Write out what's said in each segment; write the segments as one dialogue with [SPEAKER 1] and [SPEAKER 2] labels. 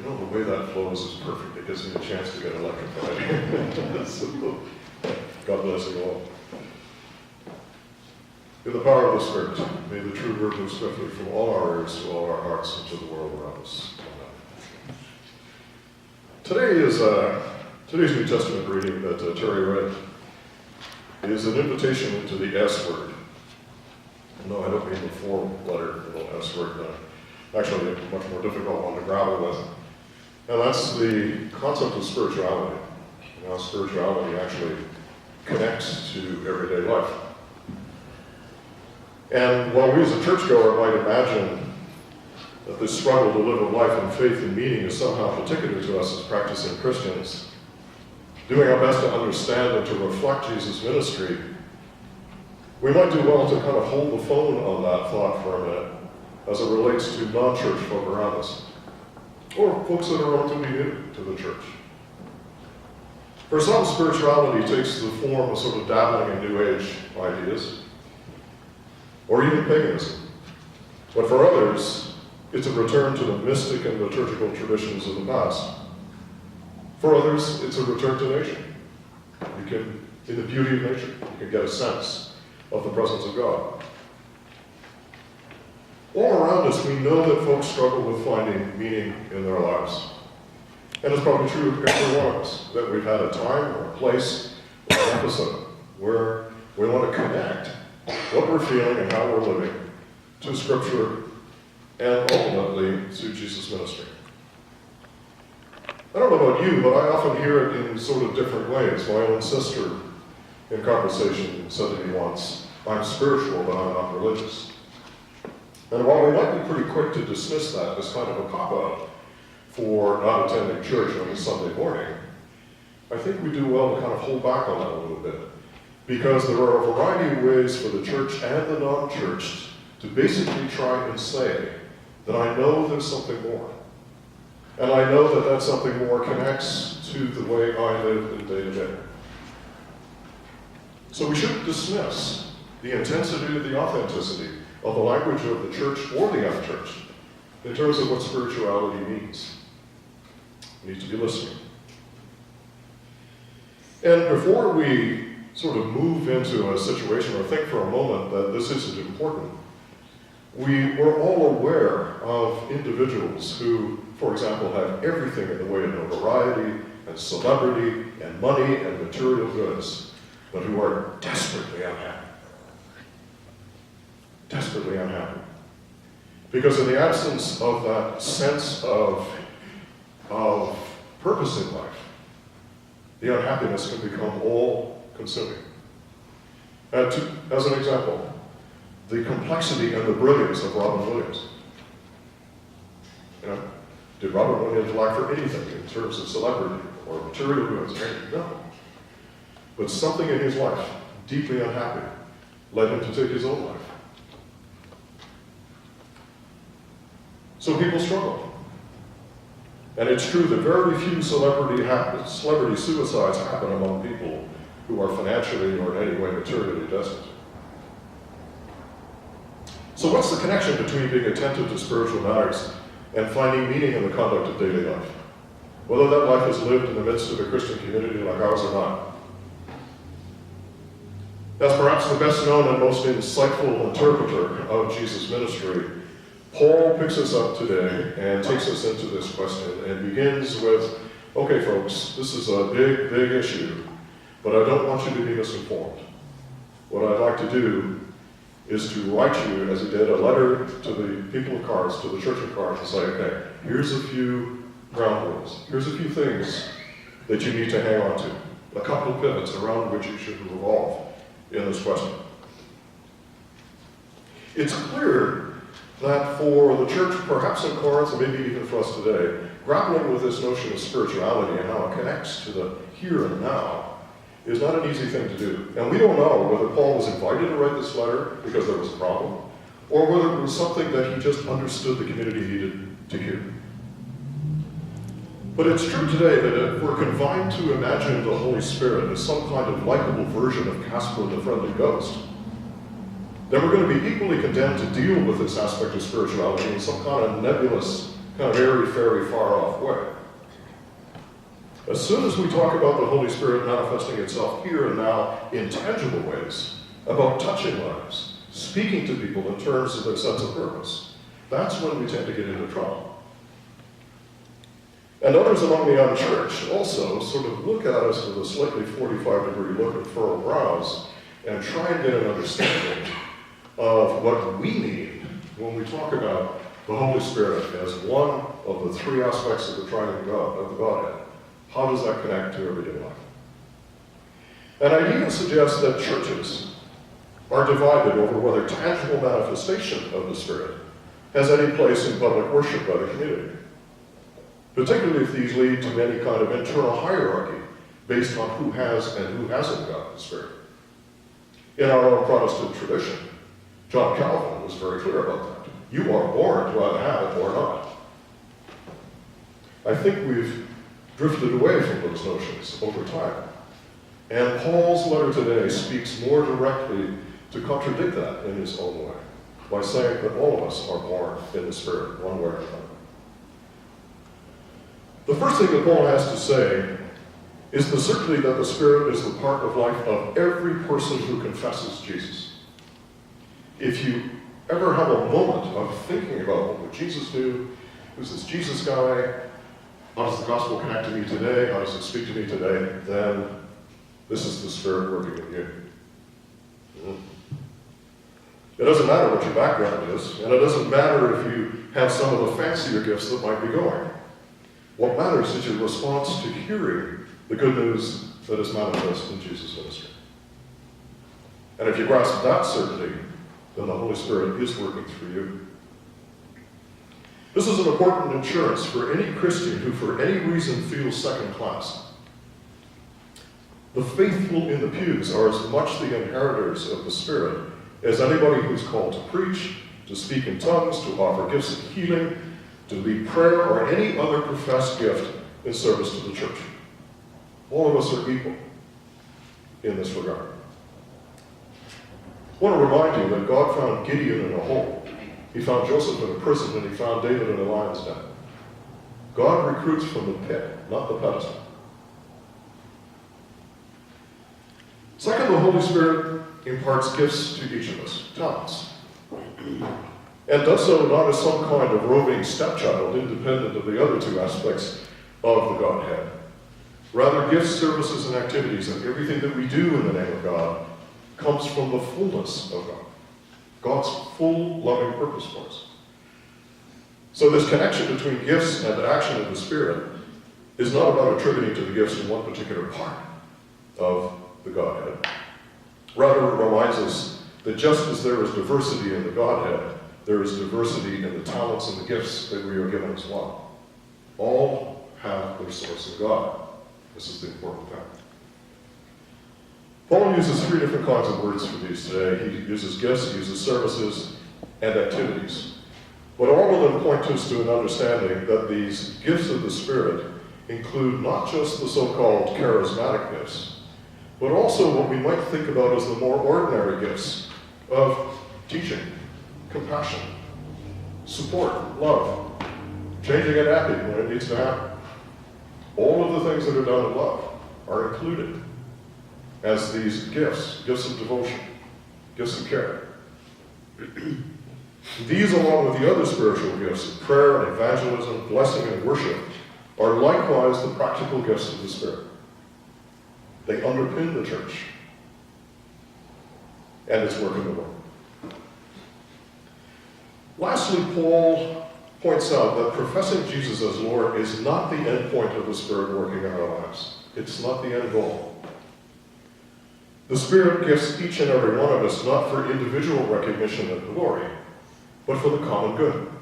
[SPEAKER 1] You know, the way that flows is perfect. It gives me a chance to get electrified. So, God bless you all. In the power of the Spirit, may the true word move swiftly from all our ears to all our hearts and to the world around us. Amen. Today's New Testament reading that Terry read is an invitation into the S word. No, I don't mean the four-letter little S word. Actually, a much more difficult one to grapple with. And that's the concept of spirituality. You know, spirituality actually connects to everyday life. And while we as a churchgoer might imagine that this struggle to live a life in faith and meaning is somehow particular to us as practicing Christians, doing our best to understand and to reflect Jesus' ministry, we might do well to kind of hold the phone on that thought for a minute as it relates to non-church folk around us, or folks that are relatively new to the church. For some, spirituality takes the form of sort of dabbling in New Age ideas, or even paganism. But for others, it's a return to the mystic and liturgical traditions of the past. For others, it's a return to nature. You can, in the beauty of nature, you can get a sense of the presence of God. All around us, we know that folks struggle with finding meaning in their lives. And it's probably true of every one of us, that we've had a time or a place or an episode where we want to connect what we're feeling and how we're living to Scripture and ultimately to Jesus' ministry. I don't know about you, but I often hear it in sort of different ways. My own sister, in conversation, said to me once, "I'm spiritual, but I'm not religious." And while we might be pretty quick to dismiss that as kind of a cop-out for not attending church on a Sunday morning, I think we do well to kind of hold back on that a little bit. Because there are a variety of ways for the church and the non-church to basically try and say that I know there's something more. And I know that that something more connects to the way I live in day to day. So we shouldn't dismiss the intensity or the authenticity of the language of the church or the unchurched in terms of what spirituality means. We need to be listening. And before we sort of move into a situation or think for a moment that this isn't important, we're all aware of individuals who, for example, have everything in the way of notoriety and celebrity and money and material goods, but who are desperately unhappy. Desperately unhappy. Because in the absence of that sense of purpose in life, the unhappiness can become all-consuming. As an example, the complexity and the brilliance of Robin Williams. You know, did Robin Williams lack for anything in terms of celebrity or material goods? No. But something in his life, deeply unhappy, led him to take his own life. So people struggle. And it's true that very few celebrity suicides happen among people who are financially or in any way materially destitute. So what's the connection between being attentive to spiritual matters and finding meaning in the conduct of daily life? Whether that life is lived in the midst of a Christian community like ours or not. As perhaps the best known and most insightful interpreter of Jesus' ministry, Paul picks us up today and takes us into this question and begins with, okay folks, this is a big, big issue, but I don't want you to be misinformed. What I'd like to do is to write you, as he did, a letter to the people of Cards, to the church of Cards, and say, okay, here's a few ground rules. Here's a few things that you need to hang on to. A couple of pivots around which you should revolve in this question. It's clear that for the church, perhaps in Corinth, and maybe even for us today, grappling with this notion of spirituality and how it connects to the here and now is not an easy thing to do. And we don't know whether Paul was invited to write this letter because there was a problem, or whether it was something that he just understood the community needed to hear. But it's true today that if we're confined to imagine the Holy Spirit as some kind of likable version of Casper the Friendly Ghost, then we're going to be equally condemned to deal with this aspect of spirituality in some kind of nebulous, kind kind of airy-fairy, far-off way. As soon as we talk about the Holy Spirit manifesting itself here and now in tangible ways, about touching lives, speaking to people in terms of their sense of purpose, that's when we tend to get into trouble. And others among the unchurched also sort of look at us with a slightly 45-degree look and furrow brows and try and get an understanding of what we mean when we talk about the Holy Spirit as one of the three aspects of the triune God, of the Godhead. How does that connect to everyday life? And I even suggest that churches are divided over whether tangible manifestation of the Spirit has any place in public worship by the community, particularly if these lead to any kind of internal hierarchy based on who has and who hasn't got the Spirit. In our own Protestant tradition, John Calvin was very clear about that. You are born to either have it or not. I think we've drifted away from those notions over time. And Paul's letter today speaks more directly to contradict that in his own way, by saying that all of us are born in the Spirit, one way or another. The first thing that Paul has to say is the certainty that the Spirit is the part of life of every person who confesses Jesus. If you ever have a moment of thinking about what would Jesus do, who's this Jesus guy, how does the gospel connect to me today, how does it speak to me today, then this is the Spirit working in you. It doesn't matter what your background is, and it doesn't matter if you have some of the fancier gifts that might be going. What matters is your response to hearing the good news that is manifest in Jesus' ministry. And if you grasp that certainty, then the Holy Spirit is working through you. This is an important insurance for any Christian who for any reason feels second class. The faithful in the pews are as much the inheritors of the Spirit as anybody who's called to preach, to speak in tongues, to offer gifts of healing, to lead prayer, or any other professed gift in service to the church. All of us are equal in this regard. I want to remind you that God found Gideon in a hole. He found Joseph in a prison, and he found David in a lion's den. God recruits from the pit, not the pedestal. Second, the Holy Spirit imparts gifts to each of us, talents, and does so not as some kind of roving stepchild independent of the other two aspects of the Godhead. Rather, gifts, services, and activities, and everything that we do in the name of God comes from the fullness of God, God's full loving purpose for us. So this connection between gifts and action of the Spirit is not about attributing to the gifts in one particular part of the Godhead. Rather, it reminds us that just as there is diversity in the Godhead, there is diversity in the talents and the gifts that we are given as well. All have their source in God. This is the important thing. Paul uses three different kinds of words for these today. He uses gifts, he uses services, and activities. But all of them point us to an understanding that these gifts of the Spirit include not just the so-called charismatic gifts, but also what we might think about as the more ordinary gifts of teaching, compassion, support, love, changing a nappy when it needs to happen. All of the things that are done in love are included as these gifts, gifts of devotion, gifts of care. These, along with the other spiritual gifts of prayer and evangelism, blessing and worship, are likewise the practical gifts of the Spirit. They underpin the church and its work in the world. Lastly, Paul points out that professing Jesus as Lord is not the end point of the Spirit working in our lives. It's not the end goal. The Spirit gifts each and every one of us not for individual recognition and glory, but for the common good.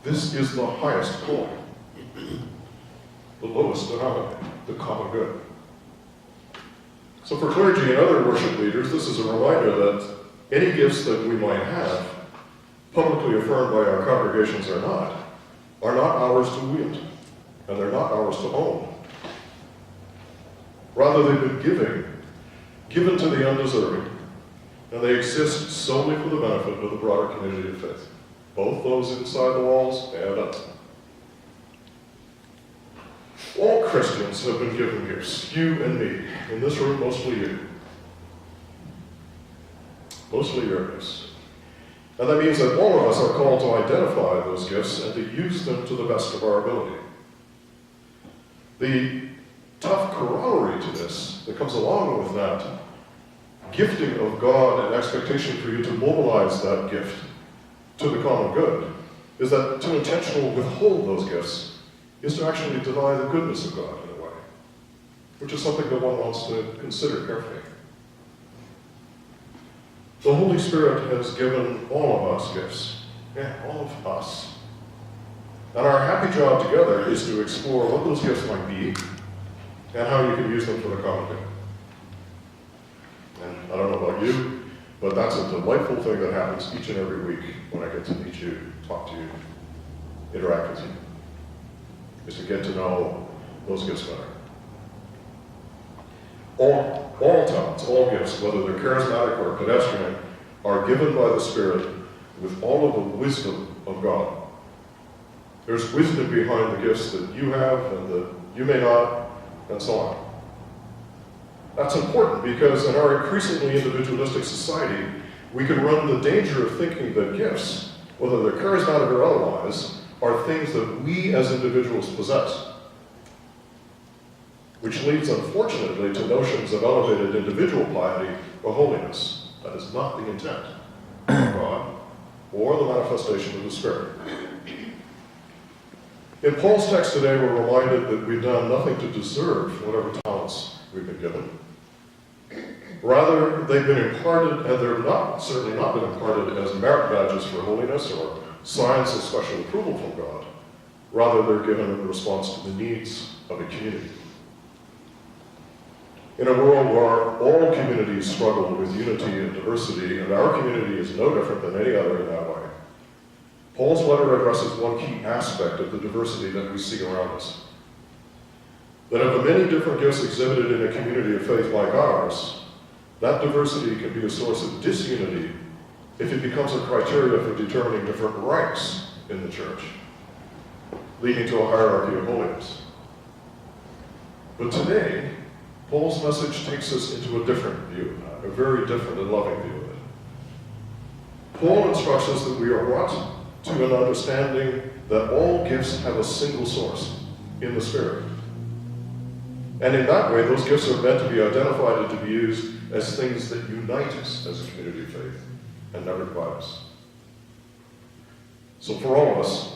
[SPEAKER 1] This is the highest goal. The lowest denominator, the common good. So for clergy and other worship leaders, this is a reminder that any gifts that we might have, publicly affirmed by our congregations or not, are not ours to wield, and they're not ours to own. Rather, they've been given to the undeserving, and they exist solely for the benefit of the broader community of faith, both those inside the walls and outside. All Christians have been given gifts, you and me. In this room, mostly you. Mostly your gifts. And that means that all of us are called to identify those gifts and to use them to the best of our ability. The tough corollary to this that comes along with that gifting of God and expectation for you to mobilize that gift to the common good is that to intentionally withhold those gifts is to actually deny the goodness of God in a way, which is something that one wants to consider carefully. The Holy Spirit has given all of us gifts. Yeah, all of us. And our happy job together is to explore what those gifts might be and how you can use them for the common good. And I don't know about you, but that's a delightful thing that happens each and every week when I get to meet you, talk to you, interact with you, is to get to know those gifts better. All talents, all gifts, whether they're charismatic or pedestrian, are given by the Spirit with all of the wisdom of God. There's wisdom behind the gifts that you have and that you may not, and so on. That's important because in our increasingly individualistic society, we can run the danger of thinking that gifts, whether they're charismatic or otherwise, are things that we as individuals possess, which leads, unfortunately, to notions of elevated individual piety or holiness. That is not the intent of God or the manifestation of the Spirit. In Paul's text today, we're reminded that we've done nothing to deserve whatever talents we've been given. Rather, they've been imparted, and they're certainly not been imparted as merit badges for holiness or signs of special approval from God. Rather, they're given in response to the needs of a community. In a world where all communities struggle with unity and diversity, and our community is no different than any other in that way, Paul's letter addresses one key aspect of the diversity that we see around us. That of the many different gifts exhibited in a community of faith like ours, that diversity can be a source of disunity if it becomes a criteria for determining different ranks in the church, leading to a hierarchy of holiness. But today, Paul's message takes us into a different view of that, a very different and loving view of it. Paul instructs us that we are brought to an understanding that all gifts have a single source in the Spirit. And in that way, those gifts are meant to be identified and to be used as things that unite us as a community of faith and never divide us. So for all of us,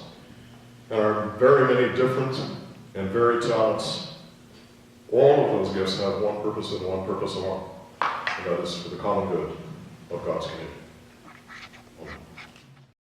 [SPEAKER 1] and our very many different and varied talents, all of those gifts have one purpose and one purpose alone, and that is for the common good of God's community. Amen.